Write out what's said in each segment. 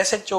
SHO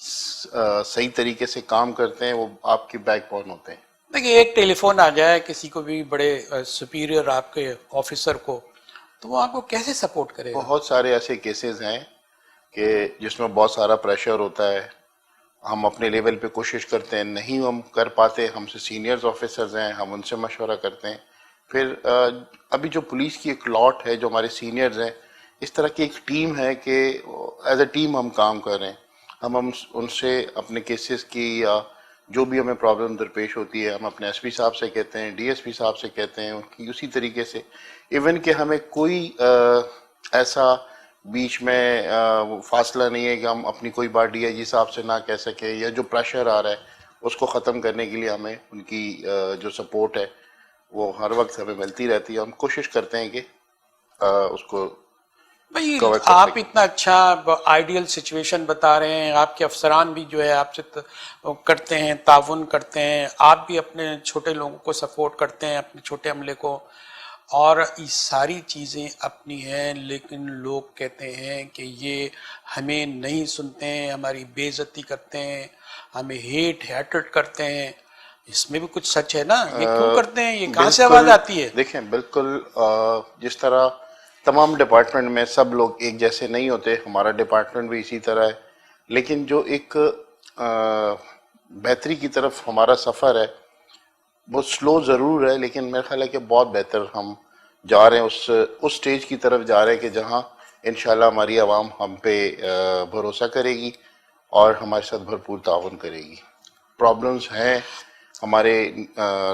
صحیح طریقے سے کام کرتے ہیں وہ آپ کے بیک بون ہوتے ہیں. دیکھیے ایک ٹیلی فون آ جائے کسی کو بھی بڑے سپیریئر آپ کے آفیسر کو تو وہ آپ کو کیسے سپورٹ کرے گا؟ بہت سارے ایسے کیسز ہیں کہ جس میں بہت سارا پریشر ہوتا ہے. ہم اپنے لیول پہ کوشش کرتے ہیں, نہیں ہم کر پاتے, ہم سے سینئرز آفیسرز ہیں, ہم ان سے مشورہ کرتے ہیں. پھر ابھی جو پولیس کی ایک لاٹ ہے جو ہمارے سینئرز ہیں, اس طرح کی ایک ٹیم ہے کہ ایز اے ٹیم ہم کام کر رہے ہیں. ہم ان سے اپنے کیسز کی یا جو بھی ہمیں پرابلم درپیش ہوتی ہے ہم اپنے ایس پی صاحب سے کہتے ہیں, ڈی ایس پی صاحب سے کہتے ہیں, ان کی اسی طریقے سے. ایون کہ ہمیں کوئی ایسا بیچ میں فاصلہ نہیں ہے کہ ہم اپنی کوئی بات ڈی آئی جی صاحب سے نہ کہہ سکیں, یا جو پریشر آ رہا ہے اس کو ختم کرنے کے لیے ہمیں ان کی جو سپورٹ ہے وہ ہر وقت ہمیں ملتی رہتی ہے. ہم کوشش کرتے ہیں کہ اس کو بھائی کور کر آپ سکیں. اتنا اچھا آئیڈیل سچویشن بتا رہے ہیں, آپ کے افسران بھی جو ہے آپ سے کرتے ہیں, تعاون کرتے ہیں, آپ بھی اپنے چھوٹے لوگوں کو سپورٹ کرتے ہیں, اپنے چھوٹے عملے کو, اور یہ ساری چیزیں اپنی ہیں, لیکن لوگ کہتے ہیں کہ یہ ہمیں نہیں سنتے ہیں, ہماری بے عزتی کرتے ہیں, ہمیں ہیٹڈ کرتے ہیں. اس میں بھی کچھ سچ ہے نا؟ یہ کیوں کرتے ہیں؟ یہ کہاں سے آواز بالکل, آتی ہے؟ دیکھیں بالکل جس طرح تمام ڈپارٹمنٹ میں سب لوگ ایک جیسے نہیں ہوتے, ہمارا ڈپارٹمنٹ بھی اسی طرح ہے. لیکن جو ایک بہتری کی طرف ہمارا سفر ہے وہ سلو ضرور ہے, لیکن میرا خیال ہے کہ بہت بہتر ہم جا رہے ہیں, اس سٹیج کی طرف جا رہے ہیں کہ جہاں انشاءاللہ ہماری عوام ہم پہ بھروسہ کرے گی اور ہمارے ساتھ بھرپور تعاون کرے گی. پرابلمز ہیں ہمارے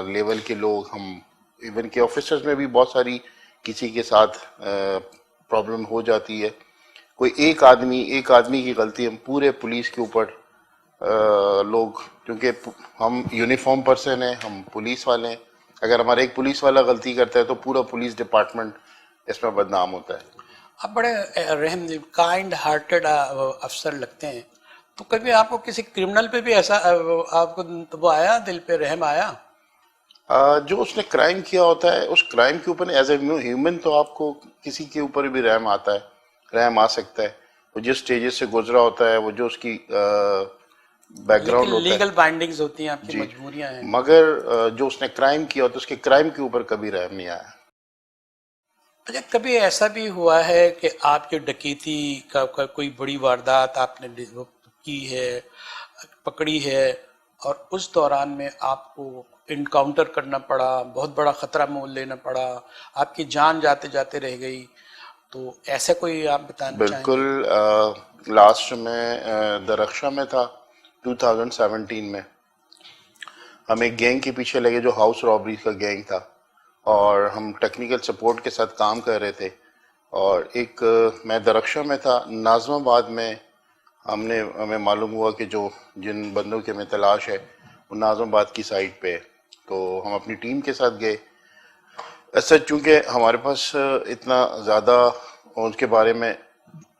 لیول کے لوگ, ہم ایون کے آفیسرز میں بھی بہت ساری کسی کے ساتھ پرابلم ہو جاتی ہے. کوئی ایک آدمی کی غلطی ہم پورے پولیس کے اوپر لوگ, کیونکہ ہم یونیفارم پرسن ہیں, ہم پولیس والے ہیں, اگر ہمارا ایک پولیس والا غلطی کرتا ہے تو پورا پولیس ڈپارٹمنٹ اس میں بدنام ہوتا ہے. آپ بڑے رحم کائنڈ ہارٹڈ افسر لگتے ہیں, تو کبھی آپ کو کسی کرمنل پہ بھی ایسا آپ کو وہ آیا, دل پہ رحم آیا؟ جو اس نے کرائم کیا ہوتا ہے اس کرائم کے اوپر ایز اے ہیومن تو آپ کو کسی کے اوپر بھی رحم آتا ہے, رحم آ سکتا ہے. وہ جس اسٹیجز سے گزرا ہوتا ہے, وہ جو اس کی بیک لیکن گراؤنڈ ہوتا ہے, لیگل بائنڈنگز ہوتی ہیں, آپ کی جی, مجبوریاں ہیں. مگر جو اس نے کرائم کیا ہوتا ہے اس کے کرائم کے اوپر کبھی رحم نہیں آیا. اچھا, کبھی ایسا بھی ہوا ہے کہ آپ کے ڈکیتی کا کوئی بڑی واردات آپ نے کی ہے, پکڑی ہے, اور اس دوران میں آپ کو انکاؤنٹر کرنا پڑا, بہت بڑا خطرہ مول لینا پڑا, آپ کی جان جاتے جاتے رہ گئی, تو ایسا کوئی آپ بتانا چاہیں بالکل. گے؟ لاسٹ میں درخشاں میں تھا 2017 میں, ہم ایک گینگ کے پیچھے لگے جو ہاؤس رابری کا گینگ تھا, اور ہم ٹیکنیکل سپورٹ کے ساتھ کام کر رہے تھے. اور ایک میں درخشاں میں تھا, ناظم آباد میں ہمیں معلوم ہوا کہ جن بندوں کی ہمیں تلاش ہے وہ ناظم آباد کی سائٹ پہ ہے. تو ہم اپنی ٹیم کے ساتھ گئے. ایسا چونکہ ہمارے پاس اتنا زیادہ ان کے بارے میں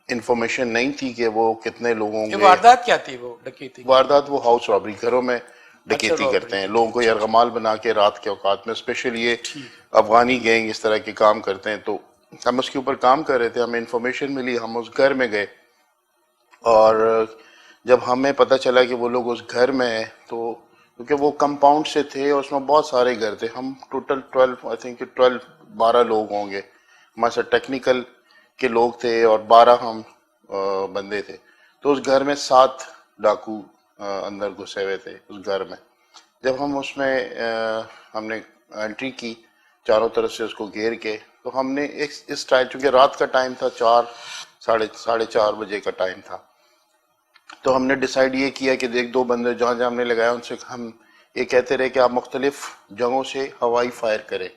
انفارمیشن نہیں تھی کہ وہ کتنے لوگ ہوں یہ گے. واردات کیا تھی وہ ڈکیتی کی؟ واردات وہ ہاؤس رابری, گھروں میں اچھا, ڈکیتی رابری کرتے ہیں, کی تھی. لوگوں کو اچھا یرغمال بنا کے رات کے اوقات میں, اسپیشلی یہ ٹھیک. افغانی گینگ اس طرح کے کام کرتے ہیں. تو ہم اس کے اوپر کام کر رہے تھے, ہمیں انفارمیشن ملی, ہم اس گھر میں گئے, اور جب ہمیں پتہ چلا کہ وہ لوگ اس گھر میں ہیں تو کیونکہ وہ کمپاؤنڈ سے تھے اور اس میں بہت سارے گھر تھے, ہم ٹوٹل 12 لوگ ہوں گے, ہمارے ساتھ ٹیکنیکل کے لوگ تھے اور 12 ہم بندے تھے. تو اس گھر میں 7 ڈاکو اندر گھسے ہوئے تھے اس گھر میں. جب ہم اس میں ہم نے انٹری کی چاروں طرف سے اس کو گھیر کے, تو ہم نے اس ٹائم, چونکہ رات کا ٹائم تھا, 4 ساڑھے 4 بجے کا ٹائم تھا, تو ہم نے ڈیسائیڈ یہ کیا کہ ایک دو بندے جہاں ہم نے لگایا ان سے ہم یہ کہتے رہے کہ آپ مختلف جگہوں سے ہوائی فائر کریں.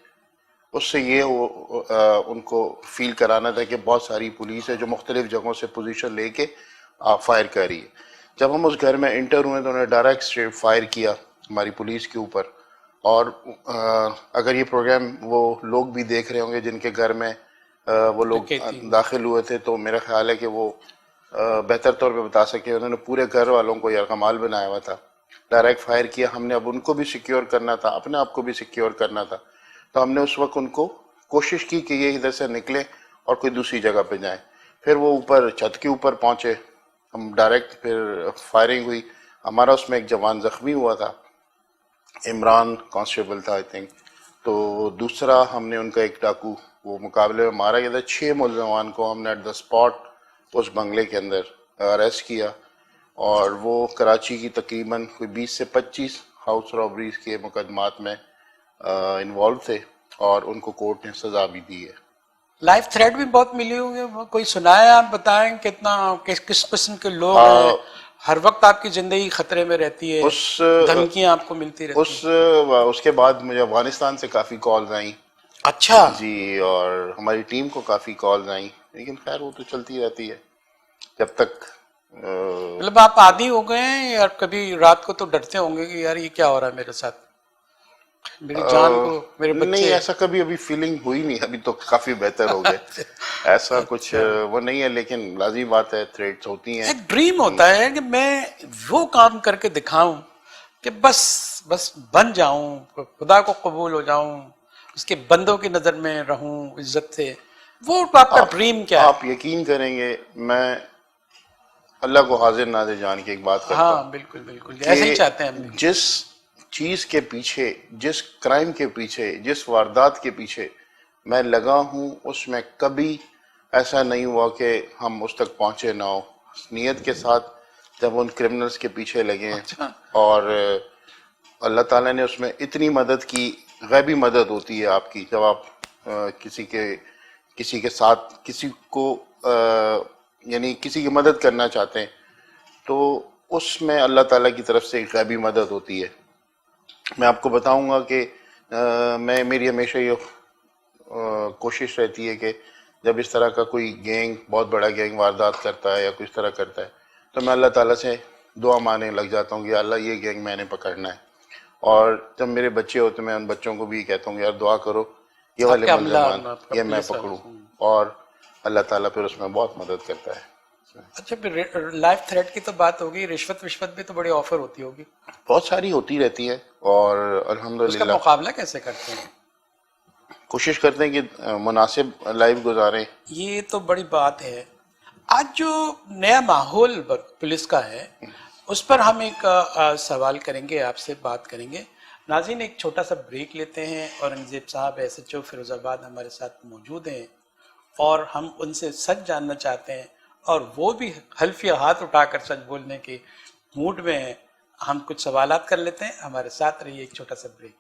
اس سے یہ ان کو فیل کرانا تھا کہ بہت ساری پولیس ہے جو مختلف جگہوں سے پوزیشن لے کے فائر کر رہی ہے. جب ہم اس گھر میں انٹر ہوئے تو انہوں نے ڈائریکٹ فائر کیا ہماری پولیس کے اوپر. اور اگر یہ پروگرام وہ لوگ بھی دیکھ رہے ہوں گے جن کے گھر میں وہ لوگ ڈکیتی. داخل ہوئے تھے, تو میرا خیال ہے کہ وہ بہتر طور پہ بتا سکے. انہوں نے پورے گھر والوں کو یرغمال بنایا ہوا تھا, ڈائریکٹ فائر کیا. ہم نے اب ان کو بھی سیکیور کرنا تھا, اپنے آپ کو بھی سیکیور کرنا تھا, تو ہم نے اس وقت ان کو کوشش کی کہ یہ ادھر سے نکلیں اور کوئی دوسری جگہ پہ جائیں. پھر وہ اوپر چھت کے اوپر پہنچے, ہم ڈائریکٹ پھر فائرنگ ہوئی. ہمارا اس میں ایک جوان زخمی ہوا تھا, عمران کانسٹیبل تھا آئی تھنک. تو دوسرا ہم نے ان کا ایک ڈاکو وہ مقابلے میں مارا گیا تھا. 6 ملزمان کو ہم نے ایٹ دا اسپاٹ اس بنگلے کے اندر اریسٹ کیا, اور وہ کراچی کی تقریباً کوئی 20 سے 25 ہاؤس رابریز کے مقدمات میں انوالو تھے, اور ان کو کورٹ نے سزا بھی دی ہے. لائف تھریٹ بھی بہت ملی ہوں گے, وہ کوئی سنا ہے؟ آپ بتائیں کتنا, کس قسم کے لوگ ہیں؟ ہر وقت آپ کی زندگی خطرے میں رہتی ہے, دھمکیاں آپ کو ملتی رہتی ہیں؟ اس کے بعد مجھے افغانستان سے کافی کالز آئیں. اچھا جی, اور ہماری ٹیم کو کافی کالز آئیں, لیکن خیر وہ تو چلتی رہتی ہے جب تک مطلب آپ عادی ہو گئے ہیں, یا کبھی رات کو تو ڈرتے ہوں گے کہ یار یہ کیا ہو رہا ہے میرے ساتھ, میری جان کو, میرے نہیں, بچے؟ ایسا کبھی ابھی فیلنگ ہوئی نہیں, ابھی تو کافی بہتر ہو گئے. ایسا کچھ وہ نہیں ہے, لیکن لازمی بات ہے تھریٹس ہوتی ہیں. ایک ڈریم ہوتا ہے کہ میں وہ کام کر کے دکھاؤں کہ بس بن جاؤں, خدا کو قبول ہو جاؤں, اس کے بندوں کی نظر میں رہوں عزت سے. وہ آپ کا ڈریم کیا ہے؟ آپ یقین کریں گے, میں اللہ کو حاضر ناظر جان کے ایک بات کرتا ہاں ہوں بالکل بالکل, ایسے ہی کہ چاہتے ہیں ہم بھی. جس چیز کے پیچھے, جس کرائم کے پیچھے, جس واردات کے پیچھے میں لگا ہوں, اس میں کبھی ایسا نہیں ہوا کہ ہم اس تک پہنچے نہ ہو. نیت کے ساتھ جب ان کرمنلز کے پیچھے لگے ہیں, اچھا, اور اللہ تعالیٰ نے اس میں اتنی مدد کی. غیبی مدد ہوتی ہے آپ کی جب آپ کسی کے ساتھ کسی کو یعنی کسی کی مدد کرنا چاہتے ہیں, تو اس میں اللہ تعالیٰ کی طرف سے ایک غیبی مدد ہوتی ہے. میں آپ کو بتاؤں گا کہ میری ہمیشہ یہ کوشش رہتی ہے کہ جب اس طرح کا کوئی گینگ, بہت بڑا گینگ واردات کرتا ہے یا کچھ طرح کرتا ہے, تو میں اللہ تعالیٰ سے دعا مانگنے لگ جاتا ہوں کہ اللہ یہ گینگ میں نے پکڑنا ہے. اور جب میرے بچے ہوتے ہیں, میں ان بچوں کو بھی کہتا ہوں کہ یار دعا کرو یہ آپ والے کے ملزمان عملہ یہ میں پکڑوں, اور اللہ تعالیٰ پھر اس میں بہت مدد کرتا ہے. اچھا, پھر لائف تھریٹ کی تو بات ہوگی, رشوت بھی تو بڑی آفر ہوتی ہوگی, بہت ساری ہوتی رہتی ہے, اور اس کا الحمدللہ مقابلہ کیسے کرتے ہیں؟ کوشش کرتے ہیں کہ مناسب لائف گزاریں. یہ تو بڑی بات ہے. آج جو نیا ماحول پولیس کا ہے, اس پر ہم ایک سوال کریں گے, آپ سے بات کریں گے. ناظرین, ایک چھوٹا سا بریک لیتے ہیں. اورنگزیب صاحب SHO فیروز آباد ہمارے ساتھ موجود ہیں, اور ہم ان سے سچ جاننا چاہتے ہیں, اور وہ بھی حلفیہ ہاتھ اٹھا کر سچ بولنے کے موڈ میں ہیں. ہم کچھ سوالات کر لیتے ہیں, ہمارے ساتھ رہیے. ایک چھوٹا سا بریک.